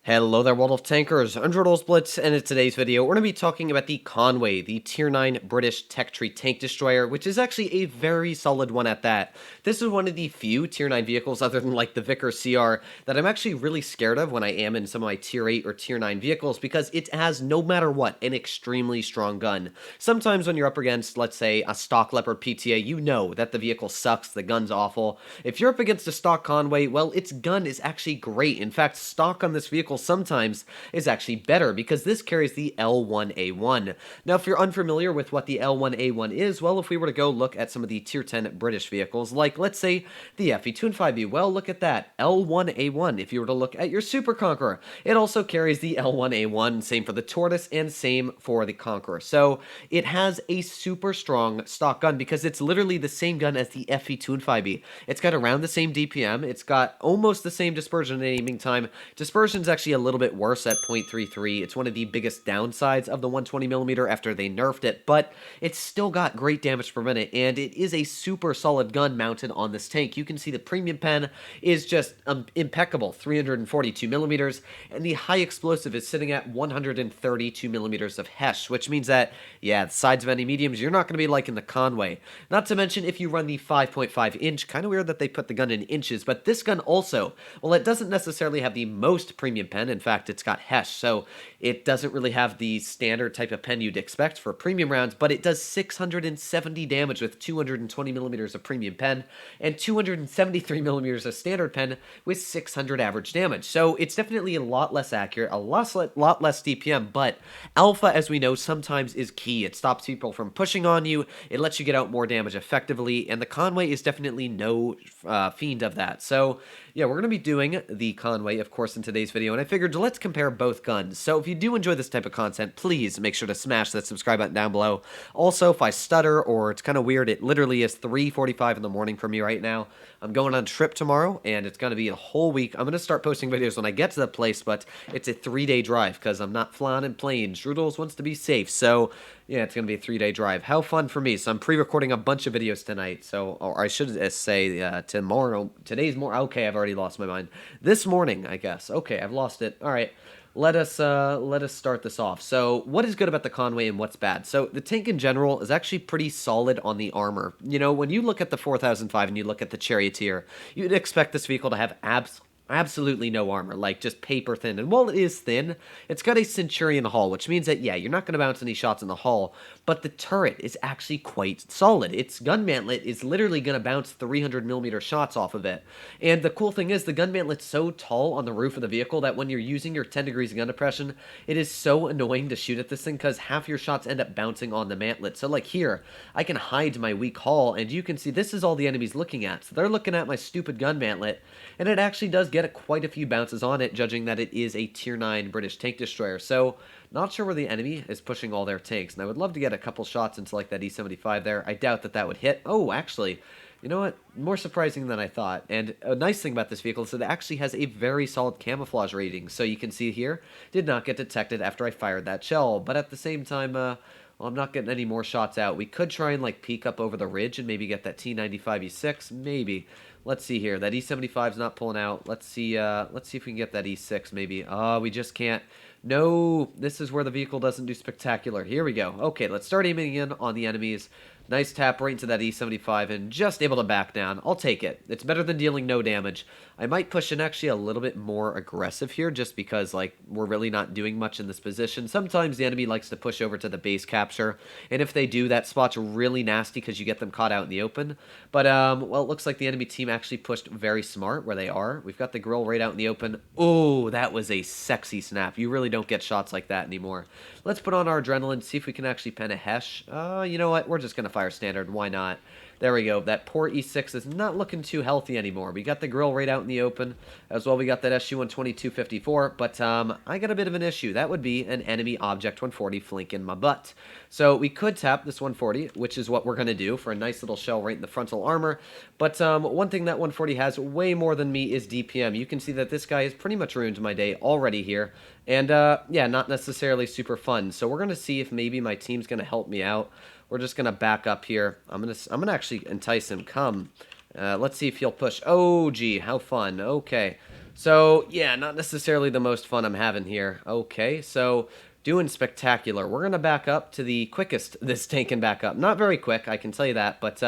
Hello there, world of tankers. I'm Blitz, and in today's video, we're going to be talking about the Conway, the Tier 9 British Tech Tree Tank Destroyer, which is actually a very solid one at that. This is one of the few Tier 9 vehicles, other than like the Vickers CR, that I'm actually really scared of when I am in some of my Tier 8 or Tier 9 vehicles, because it has, no matter what, an extremely strong gun. Sometimes when you're up against, let's say, a stock Leopard PTA, you know that the vehicle sucks, the gun's awful. If you're up against a stock Conway, well, its gun is actually great. In fact, stock on this vehicle sometimes is actually better because this carries the L1A1. Now, if you're unfamiliar with what the L1A1 is, well, if we were to go look at some of the Tier 10 British vehicles, like, let's say, the FE2 and 5B, well, look at that, L1A1. If you were to look at your Super Conqueror, it also carries the L1A1, same for the Tortoise, and same for the Conqueror. So, it has a super strong stock gun because it's literally the same gun as the FE2 and 5B. It's got around the same DPM, it's got almost the same dispersion and aiming time. Dispersion's actually a little bit worse at 0.33. It's one of the biggest downsides of the 120mm after they nerfed it, but it's still got great damage per minute, and it is a super solid gun mounted on this tank. You can see the premium pen is just impeccable, 342mm, and the high explosive is sitting at 132mm of HESH, which means that, yeah, the sides of any mediums, you're not going to be liking the Conway. Not to mention, if you run the 5.5 inch, kind of weird that they put the gun in inches, but this gun also, well, it doesn't necessarily have the most premium pen. In fact, it's got HESH, so it doesn't really have the standard type of pen you'd expect for premium rounds, but it does 670 damage with 220mm of premium pen and 273mm of standard pen with 600 average damage. So it's definitely a lot less accurate, a lot less DPM, but alpha, as we know, sometimes is key. It stops people from pushing on you, it lets you get out more damage effectively, and the Conway is definitely no fiend of that. So yeah, we're going to be doing the Conway, of course, in today's video, and I figured let's compare both guns. So if you do enjoy this type of content, please make sure to smash that subscribe button down below. Also, if I stutter or it's kind of weird, it literally is 3:45 in the morning for me right now. I'm going on a trip tomorrow, and it's going to be a whole week. I'm going to start posting videos when I get to the place, but it's a 3-day drive because I'm not flying in planes. Strudels wants to be safe, so yeah, it's going to be a 3-day drive. How fun for me. So I'm pre-recording a bunch of videos tonight, so, or I should say tomorrow. Today's more, okay, I've already lost my mind. This morning, I guess. Okay, I've lost it. All right. Let us start this off. So, what is good about the Conway and what's bad? So, the tank in general is actually pretty solid on the armor. You know, when you look at the 4005 and you look at the Charioteer, you'd expect this vehicle to have absolutely no armor, like just paper thin. And while it is thin, it's got a Centurion hull, which means that, yeah, you're not going to bounce any shots in the hull, but the turret is actually quite solid. Its gun mantlet is literally going to bounce 300mm shots off of it. And the cool thing is, the gun mantlet's so tall on the roof of the vehicle that when you're using your 10 degrees of gun depression, it is so annoying to shoot at this thing because half your shots end up bouncing on the mantlet. So like here, I can hide my weak hull, and you can see this is all the enemy's looking at. So they're looking at my stupid gun mantlet, and it actually does get quite a few bounces on it, judging that it is a Tier 9 British tank destroyer. So, not sure where the enemy is pushing all their tanks, and I would love to get a couple shots into like that E75 there. I doubt that that would hit. Oh, actually, you know what? More surprising than I thought. And a nice thing about this vehicle is that it actually has a very solid camouflage rating. So you can see here, did not get detected after I fired that shell. But at the same time, well, I'm not getting any more shots out. We could try and like peek up over the ridge and maybe get that T95 E6, maybe. Let's see here. That E75 is not pulling out. Let's see if we can get that E6 maybe. Oh, we just can't. No, this is where the vehicle doesn't do spectacular. Here we go. Okay, let's start aiming in on the enemies. Nice tap right into that E75 and just able to back down. I'll take it. It's better than dealing no damage. I might push in actually a little bit more aggressive here just because, like, we're really not doing much in this position. Sometimes the enemy likes to push over to the base capture, and if they do, that spot's really nasty because you get them caught out in the open. But, well, it looks like the enemy team actually pushed very smart where they are. We've got the grill right out in the open. Oh, that was a sexy snap. You really don't get shots like that anymore. Let's put on our adrenaline, see if we can actually pen a HESH. You know what? We're just going to fire standard. Why not? There we go. That poor E6 is not looking too healthy anymore. We got the grill right out in the open. As well, we got that SU-122-54. But I got a bit of an issue. That would be an enemy Object 140 flanking my butt. So we could tap this 140, which is what we're going to do for a nice little shell right in the frontal armor. But one thing that 140 has way more than me is DPM. You can see that this guy has pretty much ruined my day already here. And yeah, not necessarily super fun. So we're going to see if maybe my team's going to help me out. We're just gonna back up here. I'm gonna actually entice him. Come. Let's see if he'll push. Oh, gee, how fun. Okay. So, yeah, not necessarily the most fun I'm having here. Okay, so doing spectacular. We're going to back up to the quickest this tank can back up. Not very quick, I can tell you that, but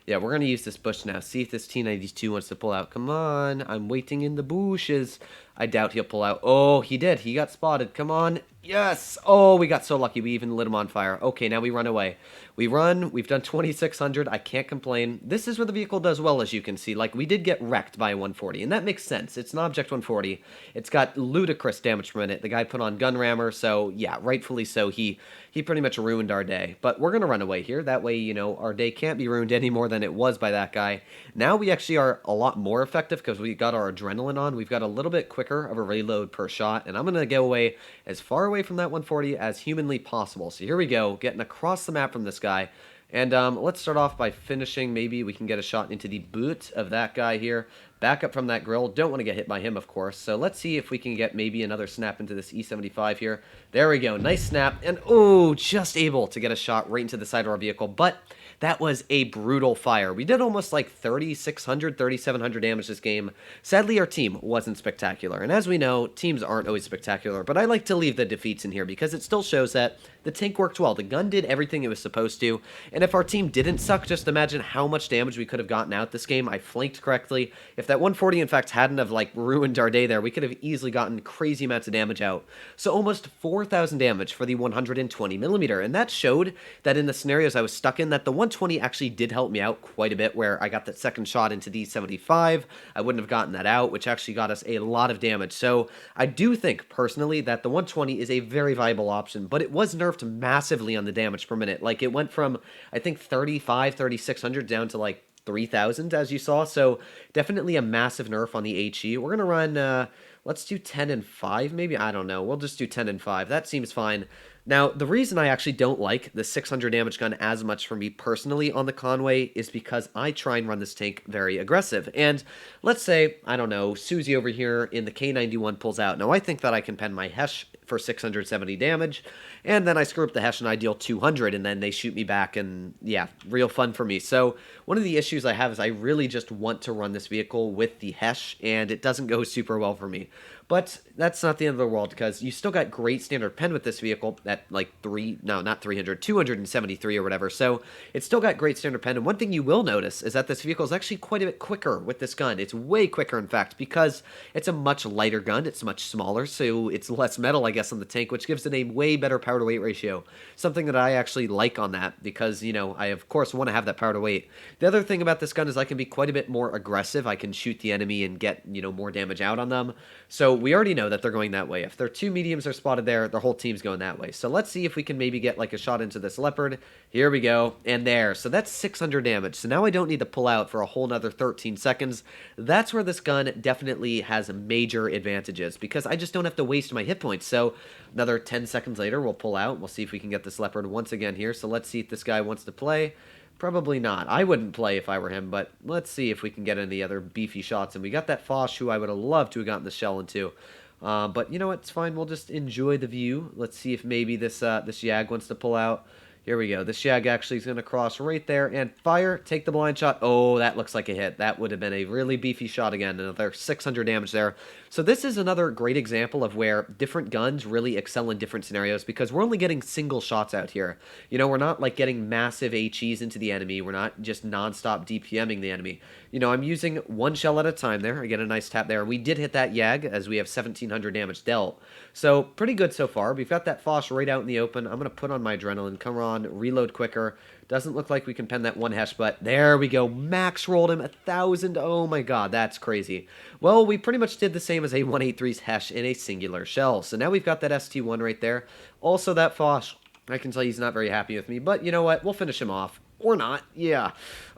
yeah, we're going to use this bush now. See if this T-92 wants to pull out. Come on, I'm waiting in the bushes. I doubt he'll pull out. Oh, he did. He got spotted. Come on. Yes. Oh, we got so lucky. We even lit him on fire. Okay, now we run away. We run. We've done 2,600. I can't complain. This is where the vehicle does well, as you can see. Like, we did get wrecked by a 140, and that makes sense. It's an Object 140. It's got ludicrous damage per minute. The guy put on gun rammer, so yeah, rightfully so. He pretty much ruined our day. But we're going to run away here. That way, you know, our day can't be ruined any more than it was by that guy. Now we actually are a lot more effective because we got our adrenaline on. We've got a little bit quicker of a reload per shot, and I'm going to go away as far away from that 140 as humanly possible. So here we go, getting across the map from this guy. And let's start off by finishing. Maybe we can get a shot into the boot of that guy here. Back up from that grill. Don't want to get hit by him, of course. So let's see if we can get maybe another snap into this E75 here. There we go. Nice snap. And, oh, just able to get a shot right into the side of our vehicle. But that was a brutal fire. We did almost like 3,600, 3,700 damage this game. Sadly, our team wasn't spectacular. And as we know, teams aren't always spectacular. But I like to leave the defeats in here because it still shows that the tank worked well. The gun did everything it was supposed to. And if our team didn't suck, just imagine how much damage we could have gotten out this game. I flanked correctly. If that 140, in fact, hadn't have like ruined our day there, we could have easily gotten crazy amounts of damage out. So almost 4,000 damage for the 120 millimeter. And that showed that in the scenarios I was stuck in, that the 120 actually did help me out quite a bit, where I got that second shot into the 75. I wouldn't have gotten that out, which actually got us a lot of damage. So I do think, personally, that the 120 is a very viable option, but it was nerfed massively on the damage per minute. Like, it went from, I think, 35, 3,600 down to, like, 3,000, as you saw. So definitely a massive nerf on the HE. We're going to run, let's do 10 and 5, maybe? I don't know. We'll just do 10 and 5. That seems fine. Now, the reason I actually don't like the 600 damage gun as much for me personally on the Conway is because I try and run this tank very aggressive. And let's say, I don't know, Susie over here in the K91 pulls out. Now, I think that I can pen my Hesh for 670 damage, and then I screw up the Hesh and I deal 200, and then they shoot me back, and yeah, real fun for me. So one of the issues I have is I really just want to run this vehicle with the Hesh, and it doesn't go super well for me. But that's not the end of the world, because you still got great standard pen with this vehicle at like 273 or whatever. So it's still got great standard pen. And one thing you will notice is that this vehicle is actually quite a bit quicker with this gun. It's way quicker, in fact, because it's a much lighter gun. It's much smaller, so it's less metal, I guess, on the tank, which gives it a way better power to weight ratio. Something that I actually like on that, because, you know, I of course want to have that power to weight. The other thing about this gun is I can be quite a bit more aggressive. I can shoot the enemy and get, you know, more damage out on them. So we already know that they're going that way. If their two mediums are spotted there, their whole team's going that way. So let's see if we can maybe get like a shot into this leopard. Here we go. And there. So that's 600 damage. So now I don't need to pull out for a whole nother 13 seconds. That's where this gun definitely has major advantages, because I just don't have to waste my hit points. So another 10 seconds later, we'll pull out. We'll see if we can get this leopard once again here. So let's see if this guy wants to play. Probably not. I wouldn't play if I were him, but let's see if we can get any other beefy shots. And we got that Foch, who I would have loved to have gotten the shell into. But you know what? It's fine. We'll just enjoy the view. Let's see if maybe this Jag wants to pull out. Here we go. This Jag actually is going to cross right there and fire. Take the blind shot. Oh, that looks like a hit. That would have been a really beefy shot again. Another 600 damage there. So this is another great example of where different guns really excel in different scenarios, because we're only getting single shots out here. You know, we're not like getting massive HEs into the enemy. We're not just non-stop DPMing the enemy. You know, I'm using one shell at a time there. I get a nice tap there. We did hit that Jag as we have 1,700 damage dealt. So pretty good so far. We've got that Foch right out in the open. I'm going to put on my adrenaline. Come on, reload quicker. Doesn't look like we can pen that one Hesh, but there we go. Max rolled him 1,000. Oh my god, that's crazy. Well, we pretty much did the same as a 183's Hesh in a singular shell. So now we've got that ST1 right there. Also that Foch. I can tell he's not very happy with me, but you know what? We'll finish him off. Or not. Yeah.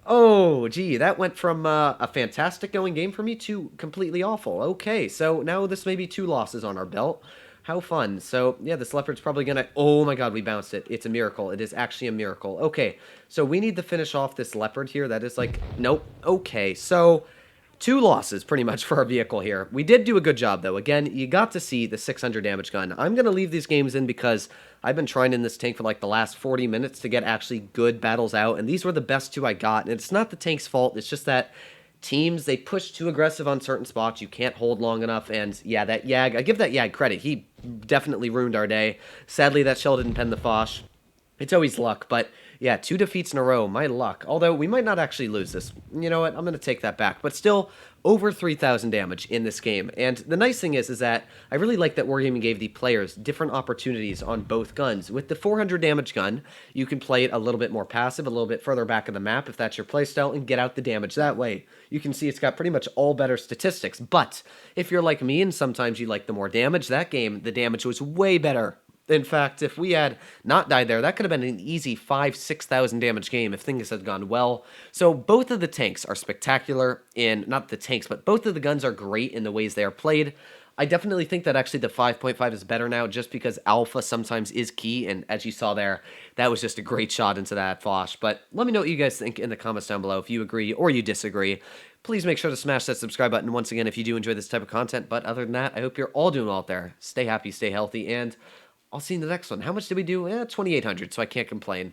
Oh, gee, that went from a fantastic going game for me to completely awful. Okay, so now this may be 2 losses on our belt. How fun. So, yeah, this leopard's probably gonna... Oh my god, we bounced it. It's a miracle. It is actually a miracle. Okay, so we need to finish off this leopard here. That is like... Nope. Okay, so... 2 losses, pretty much, for our vehicle here. We did do a good job, though. Again, you got to see the 600 damage gun. I'm going to leave these games in because I've been trying in this tank for, like, the last 40 minutes to get actually good battles out, and these were the best 2 I got. And it's not the tank's fault. It's just that teams, they push too aggressive on certain spots. You can't hold long enough. And yeah, that Yag, I give that Yag credit. He definitely ruined our day. Sadly, that shell didn't pen the Fosh. It's always luck, but yeah, 2 defeats in a row, my luck. Although, we might not actually lose this. You know what, I'm going to take that back. But still, over 3,000 damage in this game. And the nice thing is that I really like that Wargaming gave the players different opportunities on both guns. With the 400 damage gun, you can play it a little bit more passive, a little bit further back of the map if that's your playstyle, and get out the damage that way. You can see it's got pretty much all better statistics. But if you're like me and sometimes you like the more damage, that game, the damage was way better. In fact, if we had not died there, that could have been an easy 5,000-6,000 damage game if things had gone well. So both of the tanks are spectacular in, not the tanks, but both of the guns are great in the ways they are played. I definitely think that actually the 5.5 is better now just because alpha sometimes is key, and as you saw there, that was just a great shot into that Fosh. But let me know what you guys think in the comments down below if you agree or you disagree. Please make sure to smash that subscribe button once again if you do enjoy this type of content. But other than that, I hope you're all doing well out there. Stay happy, stay healthy, and I'll see you in the next one. How much did we do? 2,800, so I can't complain.